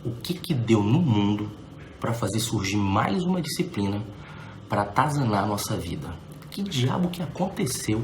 o que deu no mundo para fazer surgir mais uma disciplina para atazanar a nossa vida. Que diabo que aconteceu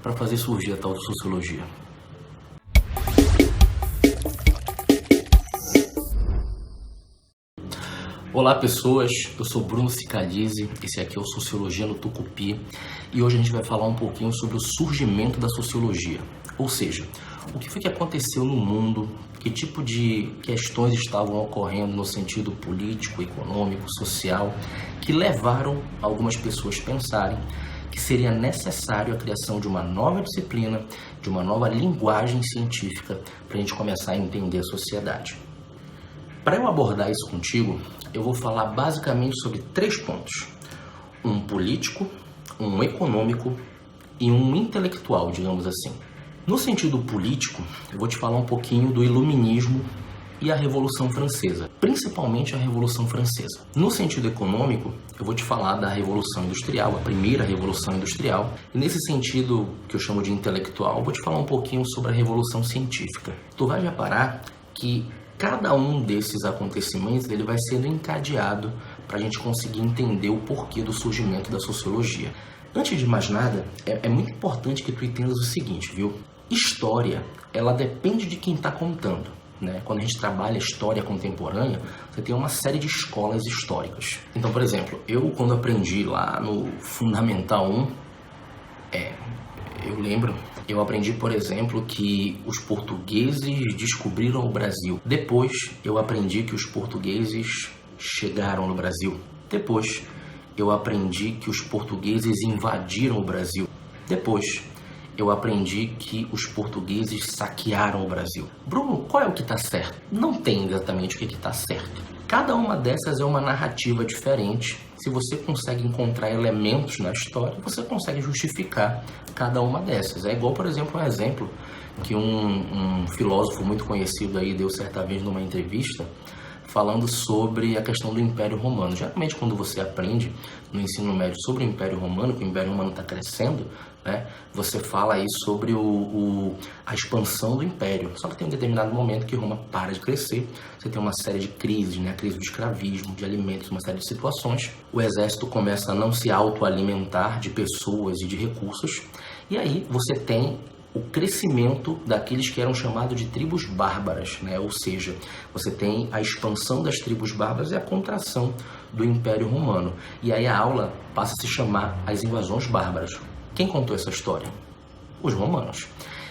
para fazer surgir a tal de sociologia? Olá pessoas, eu sou Bruno Cicalise, esse aqui é o Sociologia no Tucupi e hoje a gente vai falar um pouquinho sobre o surgimento da sociologia, ou seja, o que foi que aconteceu no mundo, que tipo de questões estavam ocorrendo no sentido político, econômico, social, que levaram algumas pessoas a pensarem que seria necessário a criação de uma nova disciplina, de uma nova linguagem científica para a gente começar a entender a sociedade. Para eu abordar isso contigo, eu vou falar basicamente sobre 3 pontos. Um político, um econômico e um intelectual, digamos assim. No sentido político, eu vou te falar um pouquinho do Iluminismo e a Revolução Francesa, principalmente a Revolução Francesa. No sentido econômico, eu vou te falar da Revolução Industrial, a primeira Revolução Industrial. E nesse sentido, que eu chamo de intelectual, eu vou te falar um pouquinho sobre a Revolução Científica. Tu vai reparar que cada um desses acontecimentos ele vai sendo encadeado para a gente conseguir entender o porquê do surgimento da sociologia. Antes de mais nada, é muito importante que tu entendas o seguinte, viu? História, ela depende de quem está contando, né? Quando a gente trabalha história contemporânea, você tem uma série de escolas históricas. Então, por exemplo, eu quando aprendi lá no Fundamental 1, eu aprendi, por exemplo, que os portugueses descobriram o Brasil. Depois, eu aprendi que os portugueses chegaram no Brasil. Depois, eu aprendi que os portugueses invadiram o Brasil. Depois, eu aprendi que os portugueses saquearam o Brasil. Bruno, qual é o que está certo? Não tem exatamente o que está certo. Cada uma dessas é uma narrativa diferente. Se você consegue encontrar elementos na história, você consegue justificar cada uma dessas. É igual, por exemplo, um exemplo que um filósofo muito conhecido aí deu certa vez numa entrevista, falando sobre a questão do Império Romano. Geralmente, quando você aprende no ensino médio sobre o Império Romano, que o Império Romano está crescendo, né, você fala aí sobre a expansão do Império. Só que tem um determinado momento que Roma para de crescer, você tem uma série de crises, né, a crise do escravismo, de alimentos, uma série de situações. O exército começa a não se autoalimentar de pessoas e de recursos, e aí você tem o crescimento daqueles que eram chamados de tribos bárbaras, né? Ou seja, você tem a expansão das tribos bárbaras e a contração do Império Romano. E aí a aula passa a se chamar As Invasões Bárbaras. Quem contou essa história? Os romanos.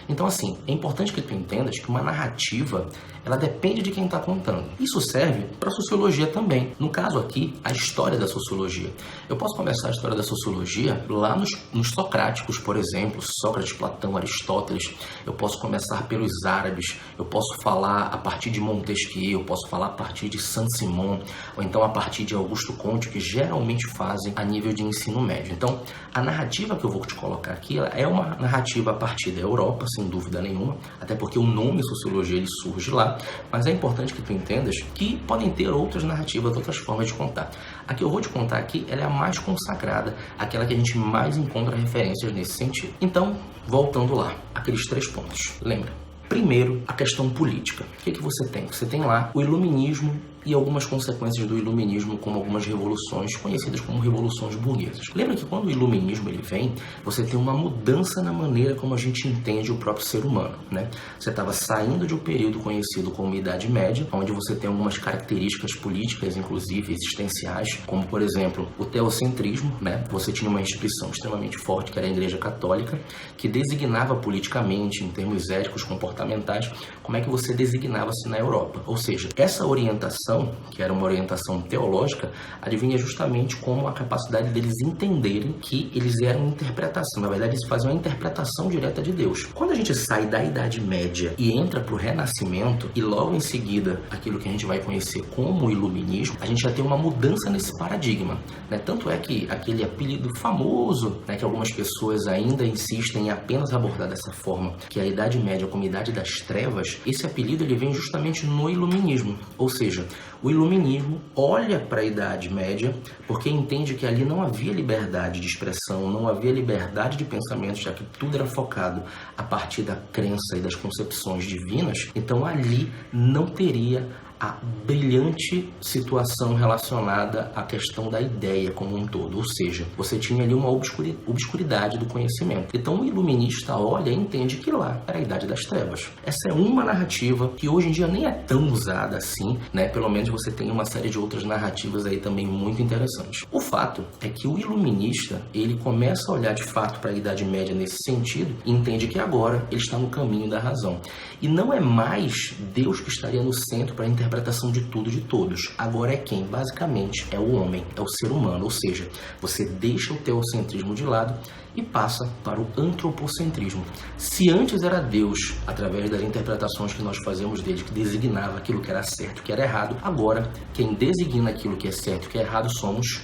Então, assim, é importante que tu entendas que uma narrativa, ela depende de quem está contando. Isso serve para a sociologia também. No caso aqui, a história da sociologia. Eu posso começar a história da sociologia lá nos socráticos, por exemplo, Sócrates, Platão, Aristóteles. Eu posso começar pelos árabes, eu posso falar a partir de Montesquieu, eu posso falar a partir de Saint-Simon, ou então a partir de Augusto Comte, que geralmente fazem a nível de ensino médio. Então, a narrativa que eu vou te colocar aqui, ela é uma narrativa a partir da Europa, sem dúvida nenhuma, até porque o nome sociologia ele surge lá, mas é importante que tu entendas que podem ter outras narrativas, outras formas de contar. A que eu vou te contar aqui, ela é a mais consagrada, aquela que a gente mais encontra referências nesse sentido. Então, voltando lá, aqueles 3 pontos. Lembra? Primeiro, a questão política. O que você tem? Você tem lá o iluminismo e algumas consequências do iluminismo, como algumas revoluções conhecidas como revoluções burguesas. Lembra que quando o iluminismo ele vem, você tem uma mudança na maneira como a gente entende o próprio ser humano, né? Você estava saindo de um período conhecido como Idade Média, onde você tem algumas características políticas, inclusive existenciais, como por exemplo o teocentrismo, né? Você tinha uma instituição extremamente forte, que era a Igreja Católica, que designava politicamente, em termos éticos, comportamentais, como é que você designava-se na Europa. Ou seja, essa orientação, que era uma orientação teológica, adivinha justamente como a capacidade deles entenderem que eles eram interpretação. Na verdade, eles faziam uma interpretação direta de Deus. Quando a gente sai da Idade Média e entra para o Renascimento, e logo em seguida aquilo que a gente vai conhecer como o Iluminismo, a gente já tem uma mudança nesse paradigma, né? Tanto é que aquele apelido famoso, né, que algumas pessoas ainda insistem em apenas abordar dessa forma, que é a Idade Média como Idade das Trevas, esse apelido ele vem justamente no Iluminismo. Ou seja, o Iluminismo olha para a Idade Média porque entende que ali não havia liberdade de expressão, não havia liberdade de pensamento, já que tudo era focado a partir da crença e das concepções divinas. Então ali não teria a brilhante situação relacionada à questão da ideia como um todo, ou seja, você tinha ali uma obscuridade do conhecimento. Então o iluminista olha e entende que lá era a Idade das Trevas. Essa é uma narrativa que hoje em dia nem é tão usada assim, né? Pelo menos você tem uma série de outras narrativas aí também muito interessantes. O fato é que o iluminista, ele começa a olhar de fato para a Idade Média nesse sentido e entende que agora ele está no caminho da razão. E não é mais Deus que estaria no centro para a interpretação de tudo e de todos. Agora é quem? Basicamente é o homem, é o ser humano. Ou seja, você deixa o teocentrismo de lado e passa para o antropocentrismo. Se antes era Deus, através das interpretações que nós fazemos dele, que designava aquilo que era certo e que era errado, agora quem designa aquilo que é certo e que é errado somos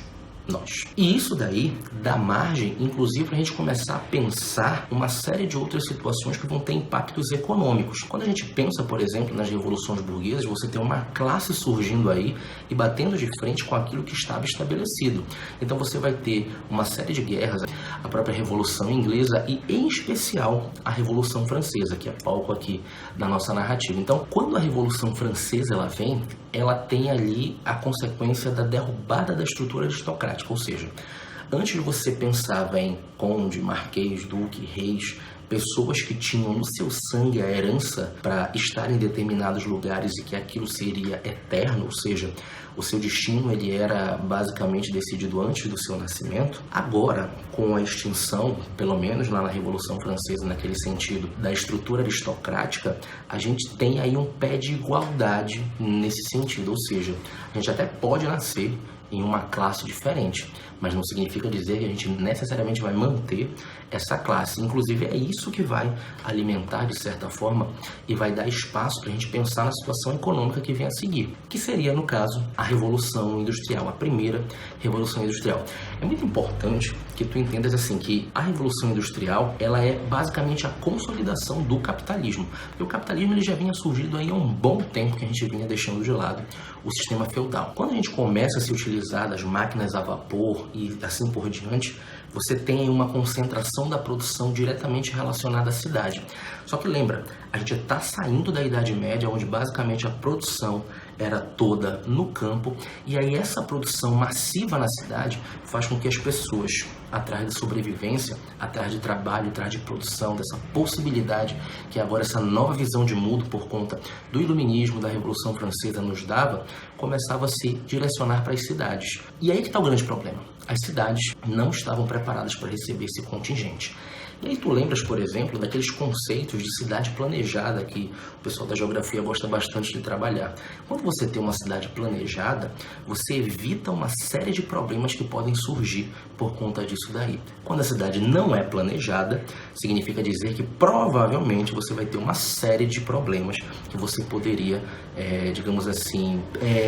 nós. E isso daí dá margem, inclusive, para a gente começar a pensar uma série de outras situações que vão ter impactos econômicos. Quando a gente pensa, por exemplo, nas revoluções burguesas, você tem uma classe surgindo aí e batendo de frente com aquilo que estava estabelecido. Então você vai ter uma série de guerras, a própria Revolução Inglesa e, em especial, a Revolução Francesa, que é palco aqui da nossa narrativa. Então, quando a Revolução Francesa ela vem, ela tem ali a consequência da derrubada da estrutura aristocrática. Ou seja, antes você pensava em conde, marquês, duque, reis, pessoas que tinham no seu sangue a herança para estar em determinados lugares e que aquilo seria eterno, ou seja, o seu destino ele era basicamente decidido antes do seu nascimento. Agora, com a extinção, pelo menos lá na Revolução Francesa, naquele sentido, da estrutura aristocrática, a gente tem aí um pé de igualdade nesse sentido, ou seja, a gente até pode nascer em uma classe diferente, mas não significa dizer que a gente necessariamente vai manter essa classe. Inclusive é isso que vai alimentar de certa forma e vai dar espaço para a gente pensar na situação econômica que vem a seguir, que seria no caso a Revolução Industrial, a primeira Revolução Industrial. É muito importante que tu entendas assim que a Revolução Industrial ela é basicamente a consolidação do capitalismo, porque o capitalismo ele já vinha surgindo aí há um bom tempo que a gente vinha deixando de lado o sistema feudal. Quando a gente começa a se utilizar das máquinas a vapor e assim por diante, você tem uma concentração da produção diretamente relacionada à cidade. Só que lembra, a gente está saindo da Idade Média, onde basicamente a produção era toda no campo, e aí essa produção massiva na cidade faz com que as pessoas, atrás de sobrevivência, atrás de trabalho, atrás de produção, dessa possibilidade que agora essa nova visão de mundo por conta do iluminismo, da Revolução Francesa nos dava, começava a se direcionar para as cidades. E aí que está o grande problema. As cidades não estavam preparadas para receber esse contingente. E aí tu lembras, por exemplo, daqueles conceitos de cidade planejada que o pessoal da geografia gosta bastante de trabalhar. Quando você tem uma cidade planejada, você evita uma série de problemas que podem surgir por conta disso daí. Quando a cidade não é planejada, significa dizer que provavelmente você vai ter uma série de problemas que você poderia, digamos assim,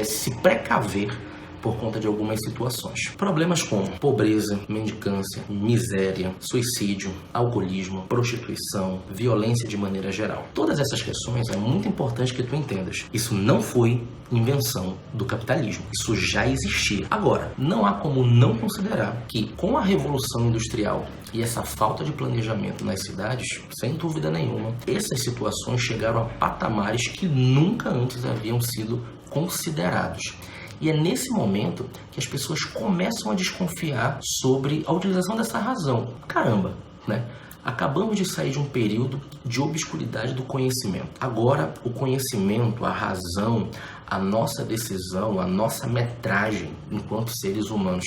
se precaver por conta de algumas situações. Problemas como pobreza, mendicância, miséria, suicídio, alcoolismo, prostituição, violência de maneira geral. Todas essas questões é muito importante que tu entendas. Isso não foi invenção do capitalismo. Isso já existia. Agora, não há como não considerar que com a Revolução Industrial e essa falta de planejamento nas cidades, sem dúvida nenhuma, essas situações chegaram a patamares que nunca antes haviam sido considerados. E é nesse momento que as pessoas começam a desconfiar sobre a utilização dessa razão. Caramba, né? Acabamos de sair de um período de obscuridade do conhecimento. Agora, o conhecimento, a razão, a nossa decisão, a nossa metragem enquanto seres humanos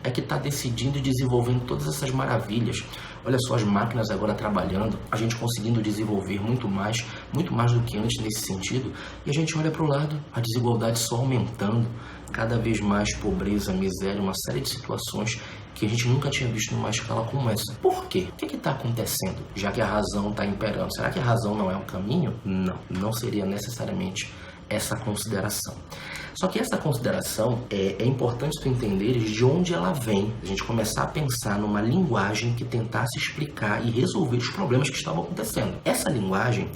é que está decidindo e desenvolvendo todas essas maravilhas. Olha só as máquinas agora trabalhando, a gente conseguindo desenvolver muito mais do que antes nesse sentido. E a gente olha para o lado, a desigualdade só aumentando, cada vez mais pobreza, miséria, uma série de situações que a gente nunca tinha visto numa escala como essa. Por quê? O que está acontecendo? Já que a razão está imperando, será que a razão não é um caminho? Não seria necessariamente essa consideração. Só que essa consideração é importante tu entenderes de onde ela vem. A gente começar a pensar numa linguagem que tentasse explicar e resolver os problemas que estavam acontecendo. Essa linguagem,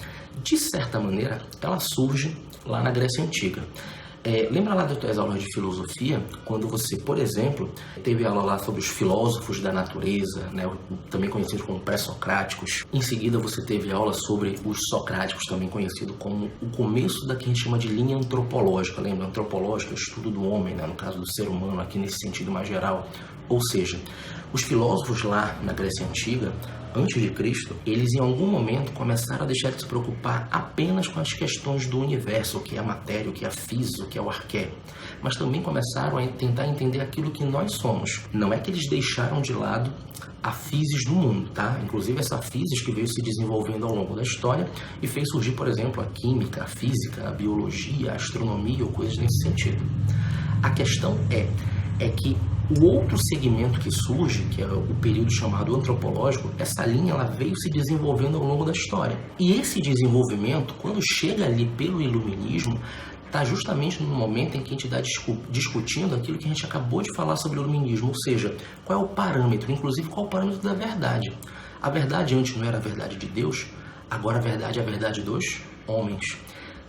de certa maneira, ela surge lá na Grécia Antiga. Lembra lá das tuas aulas de filosofia, quando você, por exemplo, teve aula lá sobre os filósofos da natureza, né, também conhecidos como pré-socráticos. Em seguida você teve aula sobre os socráticos, também conhecido como o começo da que a gente chama de linha antropológica. Lembra? Antropológica, estudo do homem, né, no caso do ser humano, aqui nesse sentido mais geral. Ou seja, os filósofos lá na Grécia Antiga, antes de Cristo, eles em algum momento começaram a deixar de se preocupar apenas com as questões do universo, o que é a matéria, o que é a física, o que é o arqué, mas também começaram a tentar entender aquilo que nós somos. Não é que eles deixaram de lado a physis do mundo, tá? Inclusive essa physis que veio se desenvolvendo ao longo da história e fez surgir, por exemplo, a química, a física, a biologia, a astronomia ou coisas nesse sentido. A questão é que o outro segmento que surge, que é o período chamado antropológico, essa linha ela veio se desenvolvendo ao longo da história. E esse desenvolvimento, quando chega ali pelo iluminismo, está justamente no momento em que a gente está discutindo aquilo que a gente acabou de falar sobre o iluminismo, ou seja, qual é o parâmetro, inclusive qual é o parâmetro da verdade. A verdade antes não era a verdade de Deus, agora a verdade é a verdade dos homens.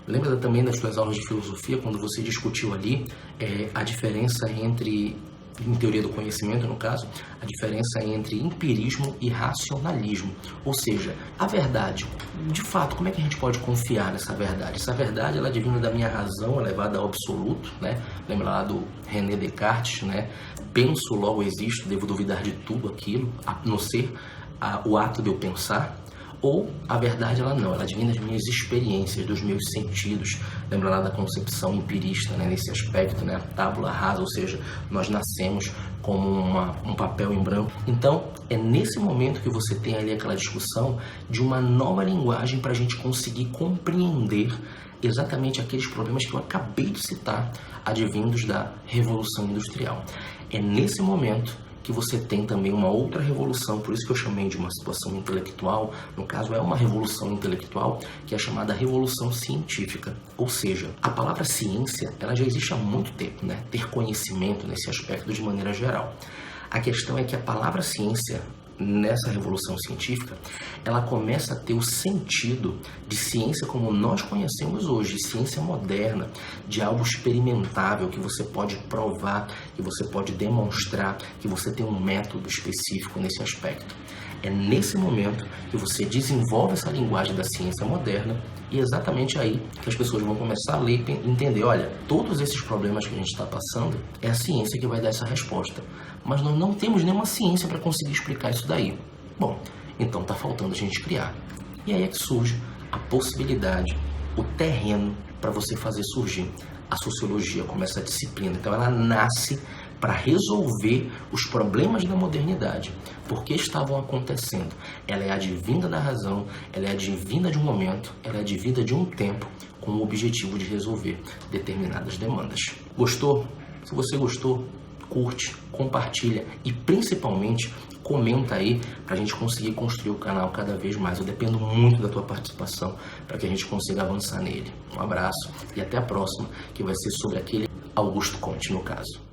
Lembra também das suas aulas de filosofia, quando você discutiu ali a diferença entre, em teoria do conhecimento no caso, a diferença entre empirismo e racionalismo. Ou seja, a verdade, de fato, como é que a gente pode confiar nessa verdade? Essa verdade ela é divina da minha razão, elevada ao absoluto, né? Lembra lá do René Descartes, né? Penso, logo existo, devo duvidar de tudo aquilo, a não ser o ato de eu pensar. Ou a verdade ela não, ela vem das minhas experiências, dos meus sentidos. Lembra lá da concepção empirista, né, nesse aspecto, né, a tábula rasa, ou seja, nós nascemos como um papel em branco. Então, é nesse momento que você tem ali aquela discussão de uma nova linguagem para a gente conseguir compreender exatamente aqueles problemas que eu acabei de citar, advindos da Revolução Industrial. É nesse momento que você tem também uma outra revolução, por isso que eu chamei de uma situação intelectual, no caso é uma revolução intelectual, que é chamada Revolução Científica. Ou seja, a palavra ciência, ela já existe há muito tempo, né? Ter conhecimento nesse aspecto de maneira geral. A questão é que a palavra ciência, nessa revolução científica, ela começa a ter o sentido de ciência como nós conhecemos hoje, de ciência moderna, de algo experimentável que você pode provar, que você pode demonstrar, que você tem um método específico nesse aspecto. É nesse momento que você desenvolve essa linguagem da ciência moderna e é exatamente aí que as pessoas vão começar a ler e entender, olha, todos esses problemas que a gente está passando, é a ciência que vai dar essa resposta. Mas nós não temos nenhuma ciência para conseguir explicar isso daí. Bom, então está faltando a gente criar. E aí é que surge a possibilidade, o terreno para você fazer surgir a sociologia como essa disciplina. Então ela nasce para resolver os problemas da modernidade. Por que estavam acontecendo? Ela é advinda da razão, ela é advinda de um momento, ela é advinda de um tempo com o objetivo de resolver determinadas demandas. Gostou? Se você gostou, curte, compartilha e principalmente comenta aí para a gente conseguir construir o canal cada vez mais. Eu dependo muito da tua participação para que a gente consiga avançar nele. Um abraço e até a próxima, que vai ser sobre aquele Augusto Comte no caso.